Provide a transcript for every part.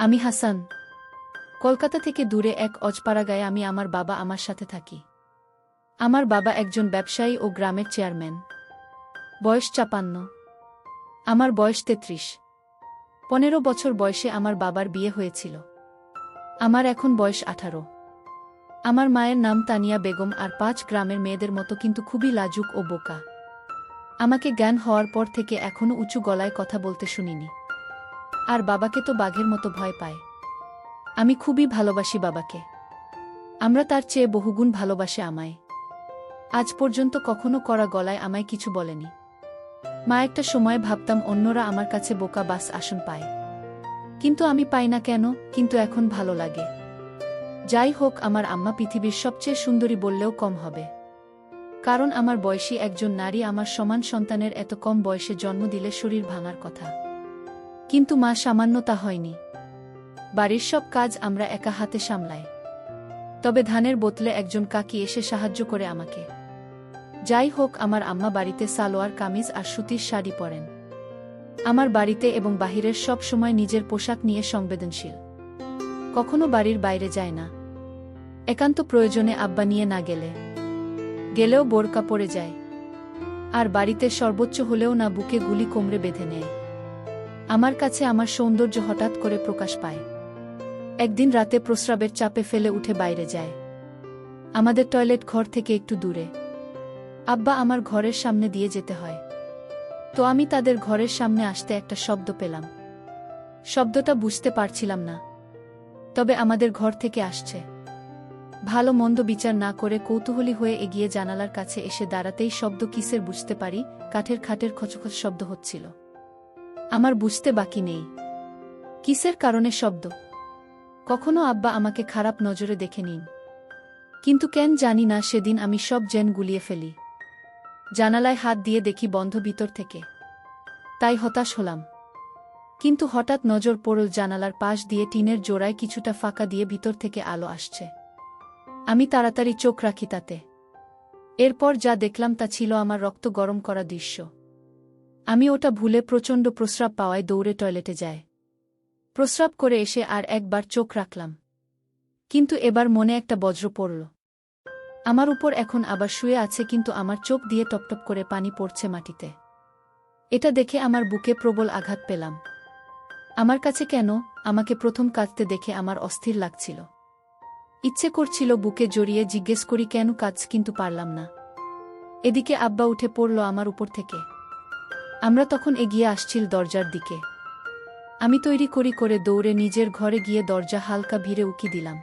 আমি হাসান। কলকাতা থেকে দূরে এক অজপাড়া গায়ে আমি আমার বাবা আমার সাথে থাকি। আমার বাবা একজন ব্যবসায়ী ও গ্রামের চেয়ারম্যান। বয়স ৫৫। আমার বয়স ৩৩। ১৫ বছর বয়সে আমার বাবার বিয়ে হয়েছিল। আমার এখন বয়স ১৮। আমার মায়ের নাম তানিয়া বেগম আর ৫ গ্রামের মেয়েদের মতো কিন্তু খুবই লাজুক ও বোকা। আমাকে জ্ঞান হওয়ার পর থেকে এখনও উঁচু গলায় কথা বলতে শুনিনি। আর বাবাকে তো বাঘের মতো ভয় পায়। আমি খুবই ভালোবাসি বাবাকে। আমরা তার চেয়ে বহুগুণ ভালোবাসে আমায়। আজ পর্যন্ত কখনো কড়া গলায় আমায় কিছু বলেনি। মা একটা সময় ভাবতাম অন্যরা আমার কাছে বোকা বাস আসন পায়, কিন্তু আমি পাই না কেন, কিন্তু এখন ভালো লাগে। যাই হোক, আমার আম্মা পৃথিবীর সবচেয়ে সুন্দরী বললেও কম হবে, কারণ আমার বয়সী একজন নারী আমার সমান সন্তানের এত কম বয়সে জন্ম দিলে শরীর ভাঙার কথা। কিন্তু মা সামান্য তা হয়নি। বাড়ির সব কাজ আমরা একা হাতে সামলাই। তবে ধানের বোতলে একজন কাকি এসে সাহায্য করে আমাকে। যাই হোক, আমার আম্মা বাড়িতে সালোয়ার কামিজ আর সুতির শাড়ি পরেন। আমার বাড়িতে এবং বাহিরের সব সময় নিজের পোশাক নিয়ে সংবেদনশীল। কখনো বাড়ির বাইরে যায় না। একান্ত প্রয়োজনে আব্বা নিয়ে না গেলেও বোরকা পরে যায়। আর বাড়িতে সর্বোচ্চ হলেও না বুকে গুলি কোমরে বেঁধে নেয়। আমার কাছে আমার সৌন্দর্য হঠাৎ করে প্রকাশ পায়। একদিন রাতে প্রস্রাবের চাপে ফেলে উঠে বাইরে যায়। আমাদের টয়লেট ঘর থেকে একটু দূরে। আব্বা আমার ঘরের সামনে দিয়ে যেতে হয়। তো আমি তাদের ঘরের সামনে আসতে একটা শব্দ পেলাম। শব্দটা বুঝতে পারছিলাম না, তবে আমাদের ঘর থেকে আসছে। ভালো মন্দ বিচার না করে কৌতূহলী হয়ে এগিয়ে জানালার কাছে এসে দাঁড়াতেই শব্দ কিসের বুঝতে পারি, কাঠের খাটের খচখচ শব্দ হচ্ছিল। আমার বুঝতে বাকি নেই কিসের কারণে শব্দ। কখনো আব্বা আমাকে খারাপ নজরে দেখে নিন, কিন্তু কেন জানি না সেদিন আমি সব জেন গুলিয়ে ফেলি। জানালায় হাত দিয়ে দেখি বন্ধ ভিতর থেকে। তাই হতাশ হলাম। কিন্তু হঠাৎ নজর পড়ল জানালার পাশ দিয়ে টিনের জোড়ায় কিছুটা ফাঁকা দিয়ে ভিতর থেকে আলো আসছে। আমি তাড়াতাড়ি চোখ রাখি তাতে। এরপর যা দেখলাম তা ছিল আমার রক্ত গরম করা দৃশ্য। আমি ওটা ভুলে প্রচণ্ড প্রস্রাব পাওয়ায় দৌড়ে টয়লেটে যায়। প্রস্রাব করে এসে আর একবার চোখ রাখলাম, কিন্তু এবার মনে একটা বজ্র পড়ল। আমার উপর এখন আবার শুয়ে আছে, কিন্তু আমার চোখ দিয়ে টপটপ করে পানি পড়ছে মাটিতে। এটা দেখে আমার বুকে প্রবল আঘাত পেলাম। আমার কাছে কেন আমাকে প্রথম কাঁদতে দেখে আমার অস্থির লাগছিল। ইচ্ছে করছিল বুকে জড়িয়ে জিজ্ঞেস করি কেন কাঁদছ, কিন্তু পারলাম না। এদিকে আব্বা উঠে পড়ল আমার উপর থেকে। আমরা তখন এগিয়ে আসছিল দরজার দিকে। আমি তৈরি করে দৌড়ে নিজের ঘরে গিয়ে দরজা হালকা ভিড়ে উকি দিলাম।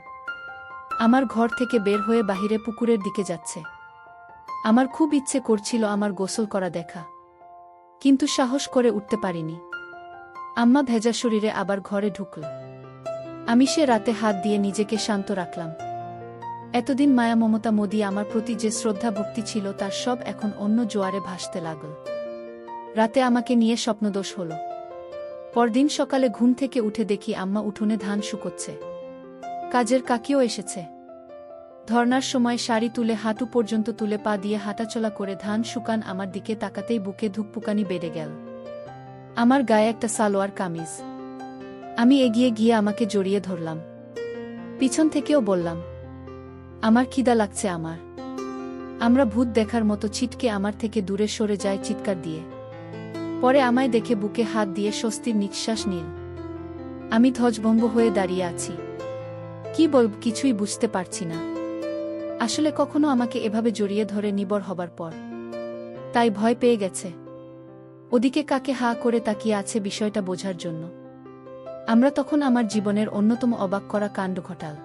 আমার ঘর থেকে বের হয়ে বাহিরে পুকুরের দিকে যাচ্ছে। আমার খুব ইচ্ছে করছিল আমার গোসল করা দেখা, কিন্তু সাহস করে উঠতে পারিনি। আম্মা ভেজা শরীরে আবার ঘরে ঢুকল। আমি সে রাতে হাত দিয়ে নিজেকে শান্ত রাখলাম। এতদিন মায়া মমতা মোদি আমার প্রতি যে শ্রদ্ধা ভক্তি ছিল তার সব এখন অন্য জোয়ারে ভাসতে লাগল। রাতে আমাকে নিয়ে স্বপ্নদোষ হল। পরদিন সকালে ঘুম থেকে উঠে দেখি আম্মা উঠোনে ধান শুকোচ্ছে। কাজের কাকিও এসেছে। ধর্নার সময় শাড়ি তুলে হাঁটু পর্যন্ত তুলে পা দিয়ে হাঁটাচলা করে ধান শুকান আমার দিকে তাকাতেই বুকে ধুকপুকানি বেড়ে গেল। আমার গায়ে একটা সালোয়ার কামিজ। আমি এগিয়ে গিয়ে আমাকে জড়িয়ে ধরলাম। পিছন থেকেও বললাম, আমার খিদা লাগছে। আমরা ভূত দেখার মতো ছিটকে আমার থেকে দূরে সরে যায় চিৎকার দিয়ে। পরে আমায় দেখে বুকে হাত দিয়ে স্বস্তির নিঃশ্বাস নিল। আমি ধ্বজভঙ্গ হয়ে দাঁড়িয়ে আছি। কি বলব কিছুই বুঝতে পারছি না। আসলে কখনো আমাকে এভাবে জড়িয়ে ধরে নিবর হবার পর। তাই ভয় পেয়ে গেছে। ওদিকে কাকে হা করে তাকিয়ে আছে বিষয়টা বোঝার জন্য। আমরা তখন আমার জীবনের অন্যতম অবাক করা কাণ্ড ঘটাল।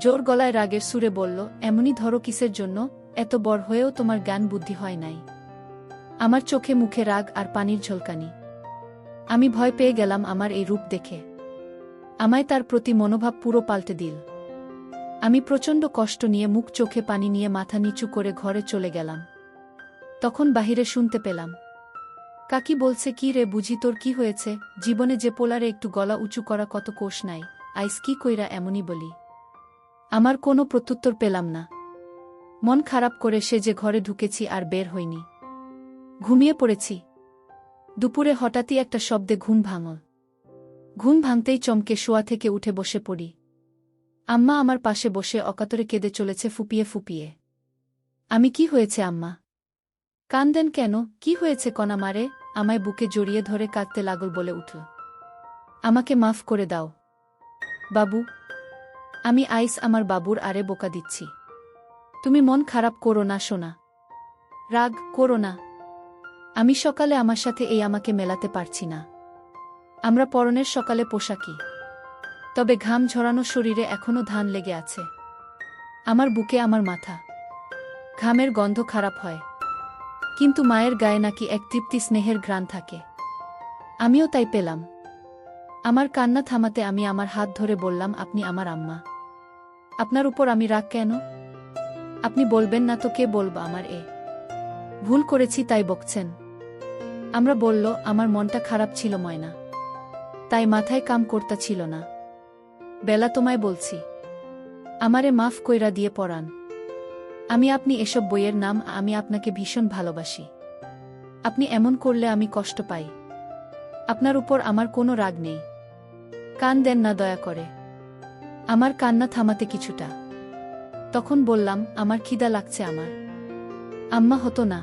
জোর গলায় রাগের সুরে বলল, এমনই ধরো কিসের জন্য? এত বড় হয়েও তোমার জ্ঞান বুদ্ধি হয় নাই? আমার চোখে মুখে রাগ আর পানির ঝলকানি। আমি ভয় পেয়ে গেলাম আমার এই রূপ দেখে। আমায় তার প্রতি মনোভাব পুরো পাল্টে দিল। আমি প্রচণ্ড কষ্ট নিয়ে মুখ চোখে পানি নিয়ে মাথা নিচু করে ঘরে চলে গেলাম। তখন বাহিরে শুনতে পেলাম, কাকি বলছে, কি রে বুঝি তোর কি হয়েছে? জীবনে যে পোলারে একটু গলা উঁচু করা কত কোষ নাই, আইস কি কইরা এমনই বলি? আমার কোনো প্রত্যুত্তর পেলাম না। মন খারাপ করে সে যে ঘরে ঢুকেছি আর বের হইনি। ঘুমিয়ে পড়েছি। দুপুরে হঠাৎই একটা শব্দে ঘুম ভাঙল। ঘুম ভাঙতেই চমকে শোয়া থেকে উঠে বসে পড়ি। আম্মা আমার পাশে বসে অকাতরে কেঁদে চলেছে ফুপিয়ে ফুপিয়ে। আমি কি হয়েছে আম্মা? কান্দেন কেন? কি হয়েছে কণা মারে? আমায় বুকে জড়িয়ে ধরে কাঁদতে লাগল বলে উঠল। আমাকে মাফ করে দাও বাবু। আমি আইস আমার বাবুর আরে বোকা দিচ্ছি। তুমি মন খারাপ করো না সোনা। রাগ করো না। আমি সকালে আমার সাথে এই আমাকে মেলাতে পারছি না। আমরা পরনের সকালে পোশাকি, তবে ঘাম ঝরানো শরীরে এখনো ধান লেগে আছে। আমার বুকে আমার মাথা। ঘামের গন্ধ খারাপ হয়, কিন্তু মায়ের গায়ে নাকি এক তৃপ্তি স্নেহের ঘ্রাণ থাকে। আমিও তাই পেলাম। আমার কান্না থামাতে আমি আমার হাত ধরে বললাম, আপনি আমার আম্মা। আপনার উপর আমি রাগ কেন? আপনি বলবেন না তো কে বলবা? আমার ভুল করেছি তাই বকছেন? আমরা বলল, আমার মনটা খারাপ ছিল ময়না, তাই মাথায় কাম করতা ছিল না। বেলা তোমায় বলছি, আমারে মাফ কইরা দিয়ে পড়ান। আমি আপনি এসব বইয়ের নাম, আমি আপনাকে ভীষণ ভালোবাসি। আপনি এমন করলে আমি কষ্ট পাই। আপনার উপর আমার কোনো রাগ নেই। কান দেন না দয়া করে। আমার কান্না থামাতে কিছুটা। তখন বললাম, আমার খিদা লাগছে আমার। আম্মা হতো না।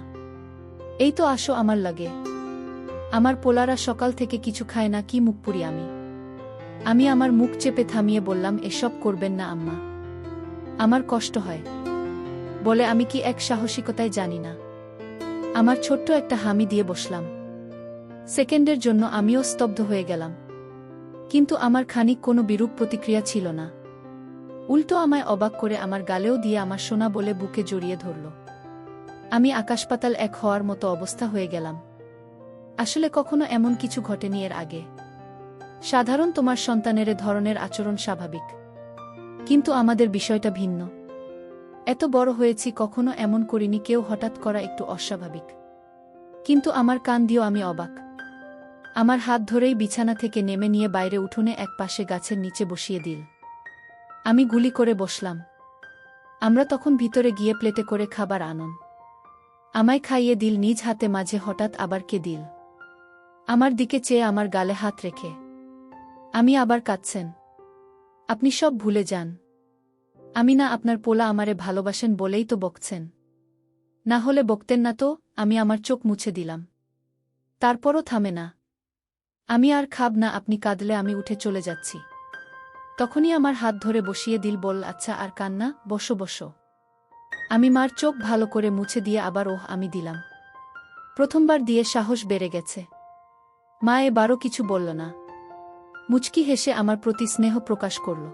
এই তো আসো আমার লাগে। আমার পোলারা সকাল থেকে কিছু খায় না, কি মুখ পুরি আমি। আমি আমার মুখ চেপে থামিয়ে বললাম, এসব করবেন না আম্মা, আমার কষ্ট হয়। বলে আমি কি এক সাহসিকতায় জানি না। আমার ছোট্ট একটা হামি দিয়ে বসলাম। সেকেন্ডের জন্য আমিও স্তব্ধ হয়ে গেলাম, কিন্তু আমার খানিক কোনো বিরূপ প্রতিক্রিয়া ছিল না। উল্টো আমায় অবাক করে আমার গালেও দিয়ে আমার সোনা বলে বুকে জড়িয়ে ধরল। আমি আকাশপাতাল এক হওয়ার মতো অবস্থা হয়ে গেলাম। আসলে কখনো এমন কিছু ঘটেনি এর আগে। সাধারণ তোমার সন্তানের ধরনের আচরণ স্বাভাবিক, কিন্তু আমাদের বিষয়টা ভিন্ন। এত বড় হয়েছি, কখনো এমন করিনি কেউ হঠাৎ করা একটু অস্বাভাবিক। কিন্তু আমার কান দিয়েও আমি অবাক। আমার হাত ধরেই বিছানা থেকে নেমে নিয়ে বাইরে উঠোনে এক পাশে গাছের নিচে বসিয়ে দিল। আমি গুলি করে বসলাম। আমরা তখন ভিতরে গিয়ে প্লেটে করে খাবার আনন। আমায় খাইয়ে দিল নিজ হাতে, মাঝে হঠাৎ আবার কে দিল। আমার দিকে চেয়ে আমার গালে হাত রেখে, আমি আবার কাঁদছেন। আপনি সব ভুলে যান। আমি না আপনার পোলা, আমারে ভালোবাসেন বলেই তো বকছেন। না হলে বকতেন না তো। আমি আমার চোখ মুছে দিলাম। তারপরও থামে না। আমি আর খাব না, আপনি কাঁদলে আমি উঠে চলে যাচ্ছি। তখনই আমার হাত ধরে বসিয়ে দিল, বল আচ্ছা আর কান্না, বসো বসো। আমি মার চোখ ভালো করে মুছে দিয়ে আবার আমি দিলাম। প্রথমবার দিয়ে সাহস বেড়ে গেছে। মা এবারও কিছু বলল না। মুচকি হেসে আমার প্রতি স্নেহ প্রকাশ করল।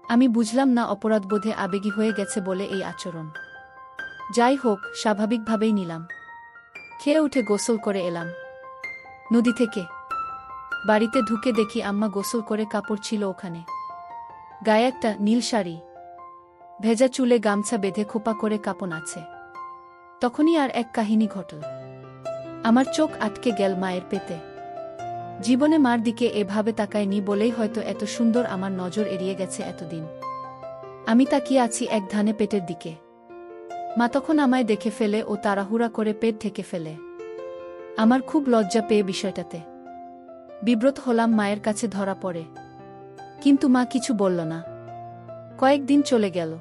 আমি বুঝলাম না অপরাধবোধে আবেগী হয়ে গেছে বলে এই আচরণ। যাই হোক, স্বাভাবিকভাবেই নিলাম। খেয়ে উঠে গোসল করে এলাম নদী থেকে। বাড়িতে ঢুকে দেখি আম্মা গোসল করে কাপড় ছিল ওখানে। গায়ে একটা নীল শাড়ি, ভেজা চুলে গামছা বেঁধে খোপা করে কাপন আছে। তখনই আর এক কাহিনী ঘটল। আমার চোখ আটকে গেল মায়ের পেতে। জীবনে মার দিকে এভাবে তাকায়নি বলেই হয়তো এত সুন্দর আমার নজর এড়িয়ে গেছে এতদিন। আমি তাকিয়ে আছি এক ধানে পেটের দিকে। মা তখন আমায় দেখে ফেলে ও তাড়াহুড়া করে পেট ঢেকে ফেলে। আমার খুব লজ্জা পেয়ে বিষয়টাতে বিব্রত হলাম, মায়ের কাছে ধরা পড়ে। কিন্তু মা কিছু বলল না। কয়েকদিন চলে গেল।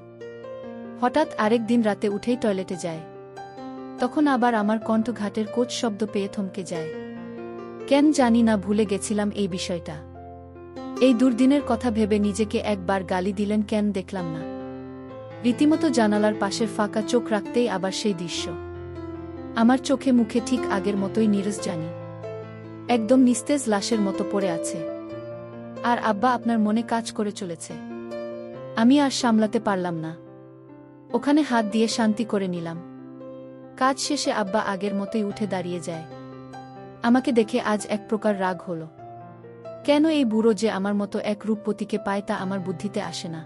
হঠাৎ আরেক দিন রাতে উঠেই টয়লেটে যায়। তখন আবার আমার কণ্ঠ ঘাটের কোচ শব্দ পেয়ে থমকে যায়। কেন জানি না ভুলে গেছিলাম এই বিষয়টা। এই দুর্দিনের কথা ভেবে নিজেকে একবার গালি দিলেন কেন দেখলাম না। রীতিমতো জানালার পাশের ফাঁকা চোখ রাখতেই আবার সেই দৃশ্য। আমার চোখে মুখে ঠিক আগের মতোই নীরজ জানি, একদম নিস্তেজ লাশের মতো পড়ে আছে। আর আব্বা আপনার মনে কাজ করে চলেছে। আমি আর সামলাতে পারলাম না। ওখানে হাত দিয়ে শান্তি করে নিলাম। কাজ শেষে আব্বা আগের মতোই উঠে দাঁড়িয়ে যায়। আমাকে দেখে আজ এক প্রকার রাগ হলো। কেন এই বুড়ো যে আমার মতো এক রূপবতীকে পায় তা আমার বুদ্ধিতে আসে না।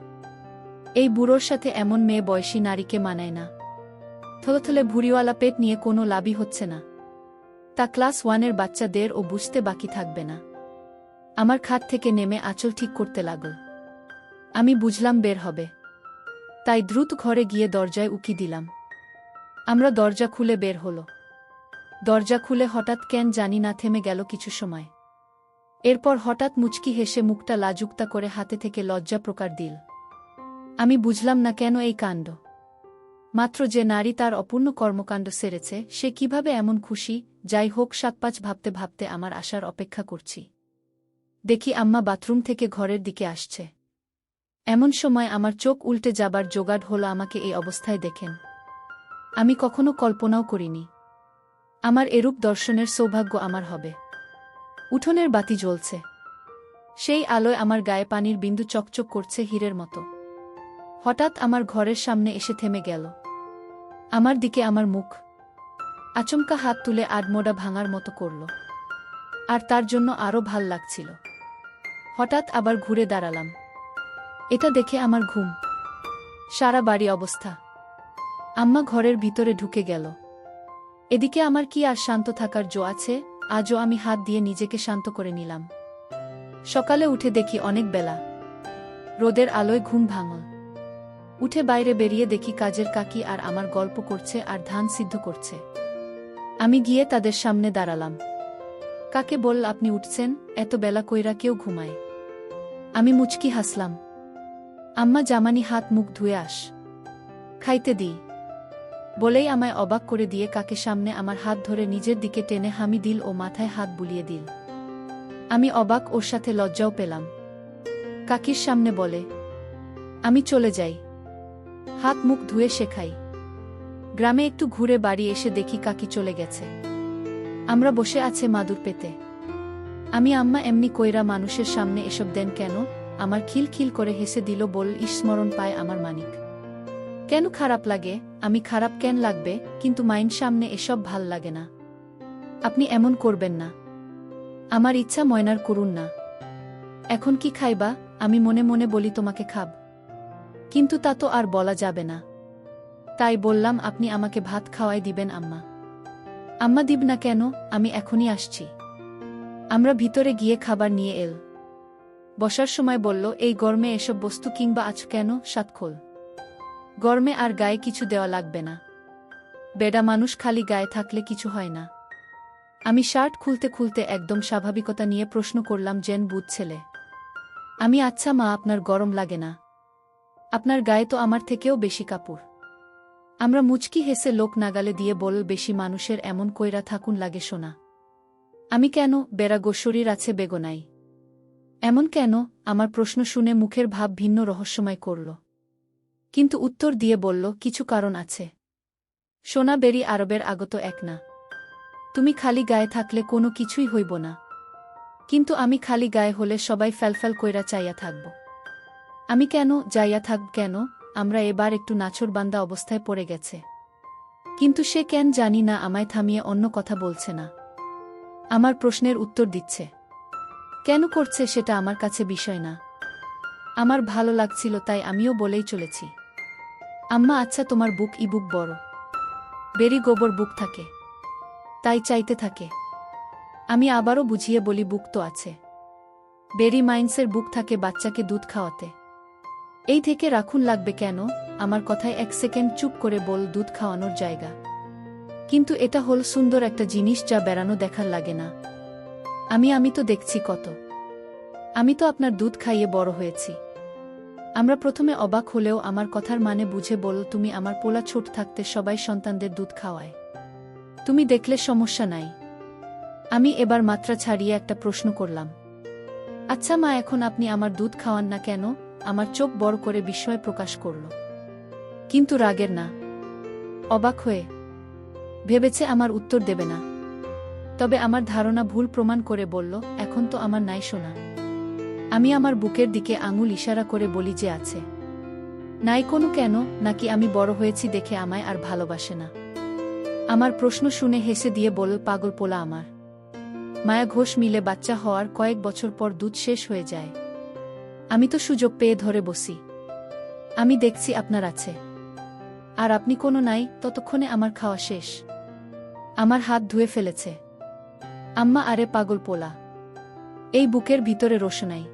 এই বুড়োর সাথে এমন মেয়ে বয়সী নারীকে মানায় না। থলথলে ভুঁড়িওয়ালা পেট নিয়ে কোনো লাভই হচ্ছে না। তা ক্লাস 1-এর বাচ্চাদের ও বুঝতে বাকি থাকবে না। আমার খাট থেকে নেমে আঁচল ঠিক করতে লাগল। আমি বুঝলাম বের হবে, তাই দ্রুত ঘরে গিয়ে দরজায় উকি দিলাম। আমরা দরজা খুলে বের হলো। দরজা খুলে হঠাৎ কেন জানি না থেমে গেল কিছু সময়। এরপর হঠাৎ মুচকি হেসে মুখটা লাজুকতা করে হাতে থেকে লজ্জা প্রকার দিল। আমি বুঝলাম না কেন এই কাণ্ড। মাত্র যে নারী তার অপূর্ণ কর্মকাণ্ড সেরেছে সে কিভাবে এমন খুশি। যাই হোক, ৭-৫ ভাবতে ভাবতে আমার আসার অপেক্ষা করছি। দেখি আম্মা বাথরুম থেকে ঘরের দিকে আসছে। এমন সময় আমার চোখ উল্টে যাবার জোগাড় হলো আমাকে এই অবস্থায় দেখেন। আমি কখনো কল্পনাও করিনি আমার এরূপ দর্শনের সৌভাগ্য আমার হবে। উঠোনের বাতি জ্বলছে, সেই আলোয় আমার গায়ে পানির বিন্দু চকচক করছে হীরের মতো। হঠাৎ আমার ঘরের সামনে এসে থেমে গেল। আমার দিকে আমার মুখ আচমকা হাত তুলে আডমোড়া ভাঙার মতো করল, আর তার জন্য আরও ভাল লাগছিল। হঠাৎ আবার ঘুরে দাঁড়ালাম। এটা দেখে আমার ঘুম সারা বাড়ি অবস্থা। আম্মা ঘরের ভিতরে ঢুকে গেল। এদিকে আমার কি আর শান্ত থাকার জো আছে? আজও আমি হাত দিয়ে নিজেকে শান্ত করে নিলাম। সকালে উঠে দেখি অনেক বেলা, রোদের আলোয় ঘুম ভাঙল। উঠে বাইরে বেরিয়ে দেখি কাজের কাকি আর আমার গল্প করছে আর ধান সিদ্ধ করছে। আমি গিয়ে তাদের সামনে দাঁড়ালাম। কাকে বল, আপনি উঠছেন? এত বেলা কইরা কেউ ঘুমায়? আমি মুচকি হাসলাম। আম্মা জামানি হাত মুখ ধুয়ে আস, খাইতে দিই বলেই আমায় অবাক করে দিয়ে কাকে সামনে আমার হাত ধরে নিজের দিকে টেনে হামি দিল ও মাথায় হাত বুলিয়ে দিল। আমি অবাক, ওর সাথে লজ্জাও পেলাম। কাকির সামনে বলে, আমি চলে যাই, হাত মুখ ধুয়ে শেখাই। গ্রামে একটু ঘুরে বাড়ি এসে দেখি কাকি চলে গেছে। আমরা বসে আছে মাদুর পেতে। আমি আম্মা এমনি কইরা মানুষের সামনে এসব দেন কেন? আমার খিলখিল করে হেসে দিল, বল, স্মরণ পায় আমার মানিক। কেন খারাপ লাগে? আমি খারাপ কেন লাগবে? কিন্তু মাইন সামনে এসব ভাল লাগে না। আপনি এমন করবেন না। আমার ইচ্ছা ময়নার করুন না। এখন কি খাইবা? আমি মনে মনে বলি তোমাকে খাব, কিন্তু তা তো আর বলা যাবে না। তাই বললাম, আপনি আমাকে ভাত খাওয়াই দিবেন আম্মা। আম্মা দিব না কেন? আমি এখনই আসছি। আমরা ভিতরে গিয়ে খাবার নিয়ে এল। বসার সময় বলল, এই গরমে এসব বস্তু কিংবা আজ কেন? সাতখোল গরমে আর গায়ে কিছু দেওয়া লাগবে না। বেডা মানুষ খালি গায়ে থাকলে কিছু হয় না। আমি শার্ট খুলতে খুলতে একদম স্বাভাবিকতা নিয়ে প্রশ্ন করলাম, জেন বুধ ছেলে। আমি, আচ্ছা মা, আপনার গরম লাগে না? আপনার গায়ে তো আমার থেকেও বেশি কাপড়। আমরা মুচকি হেসে লোক নাগালে দিয়ে বল, বেশি মানুষের এমন কইরা থাকুন লাগে শোনা। আমি, কেন? বেড়া গো, শরীর আছে বেগনাই। এমন কেন? আমার প্রশ্ন শুনে মুখের ভাব ভিন্ন রহস্যময় করল, কিন্তু উত্তর দিয়ে বলল, কিছু কারণ আছে। সোনা বেরি আরবের আগত এক না। তুমি খালি গায়ে থাকলে কোনো কিছুই হইব না, কিন্তু আমি খালি গায়ে হলে সবাই ফ্যালফ্যাল কইরা চাইয়া থাকব। আমি, কেন যাইয়া থাকব কেন? আমরা এবার একটু নাছোড়বান্দা অবস্থায় পড়ে গেছে। কিন্তু সে কেন জানি না আমায় থামিয়ে অন্য কথা বলছে না। আমার প্রশ্নের উত্তর দিচ্ছে। কেন করছে সেটা আমার কাছে বিষয় না। আমার ভালো লাগছিল তাই আমিও বলেই চলেছি। আম্মা, আচ্ছা তোমার বুক বুক বড়? বেরি গোবর বুক থাকে, তাই চাইতে থাকে। আমি আবারও বুঝিয়ে বলি, বুক তো আছে। বেরি মাইন্সের বুক থাকে বাচ্চাকে দুধ খাওয়াতে। এই থেকে রাখুন লাগবে কেন? আমার কথায় 1 সেকেন্ড চুপ করে বল, দুধ খাওয়ানোর জায়গা। কিন্তু এটা হল সুন্দর একটা জিনিস যা বেড়ানো দেখার লাগে না। আমি তো দেখছি কত। আমি তো আপনার দুধ খাইয়ে বড় হয়েছি। আমরা প্রথমে অবাক হলেও আমার কথার মানে বুঝে বল, তুমি আমার পোলা ছোট থাকতে সবাই সন্তানদের দুধ খাওয়ায়, তুমি দেখলে সমস্যা নাই। আমি এবার মাত্রা ছাড়িয়ে একটা প্রশ্ন করলাম, আচ্ছা মা, এখন আপনি আমার দুধ খাওয়ান না কেন? আমার চোখ বড় করে বিস্ময় প্রকাশ করল, কিন্তু রাগের না, অবাক হয়ে। ভেবেছে আমার উত্তর দেবে না, তবে আমার ধারণা ভুল প্রমাণ করে বলল, এখন তো আমার নাই শোনা। আমি আমার বুকের দিকে আঙুল ইশারা করে বলি যে আছে। নাই কোনো কেন? নাকি আমি বড় হয়েছি দেখে আমায় আর ভালোবাসে না? আমার প্রশ্ন শুনে হেসে দিয়ে বলল, পাগল পোলা আমার। মায়া ঘোষ মিলে বাচ্চা হওয়ার কয়েক বছর পর দুধ শেষ হয়ে যায়। আমি তো সুযোগ পেয়ে ধরে বসি। আমি দেখছি আপনার আছে, আর আপনি কোনো নাই, ততক্ষণে আমার খাওয়া শেষ। আমার হাত ধুয়ে ফেলেছে। আম্মা, আরে পাগল পোলা, এই বুকের ভিতরে রোশনাই,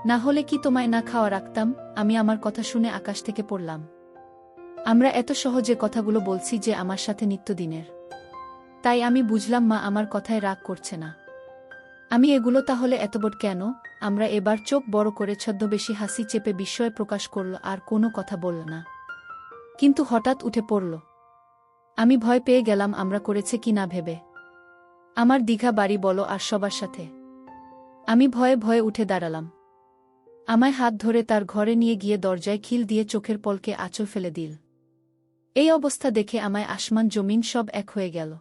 না হলে কি তোমায় না খাওয়া রাখতাম? আমি আমার কথা শুনে আকাশ থেকে পড়লাম। আমরা এত সহজে কথাগুলো বলছি যে আমার সাথে নিত্যদিনের। তাই আমি বুঝলাম মা আমার কথায় রাগ করছে না। আমি এগুলো তাহলে এতবট কেন? আমরা এবার চোখ বড় করে ছদ্মবেশী হাসি চেপে বিস্ময় প্রকাশ করল আর কোনো কথা বলল না। কিন্তু হঠাৎ উঠে পড়ল। আমি ভয় পেয়ে গেলাম আমরা করেছে কি না ভেবে। আমার দীঘা বাড়ি বলো আর সবার সাথে। আমি ভয়ে ভয়ে উঠে দাঁড়ালাম। আমায় হাত ধরে তার ঘরে নিয়ে গিয়ে দরজায় খিল দিয়ে চোখের পলকে আঁচল ফেলে দিল। এই অবস্থা দেখে আমায় আসমান জমিন সব এক হয়ে গেল।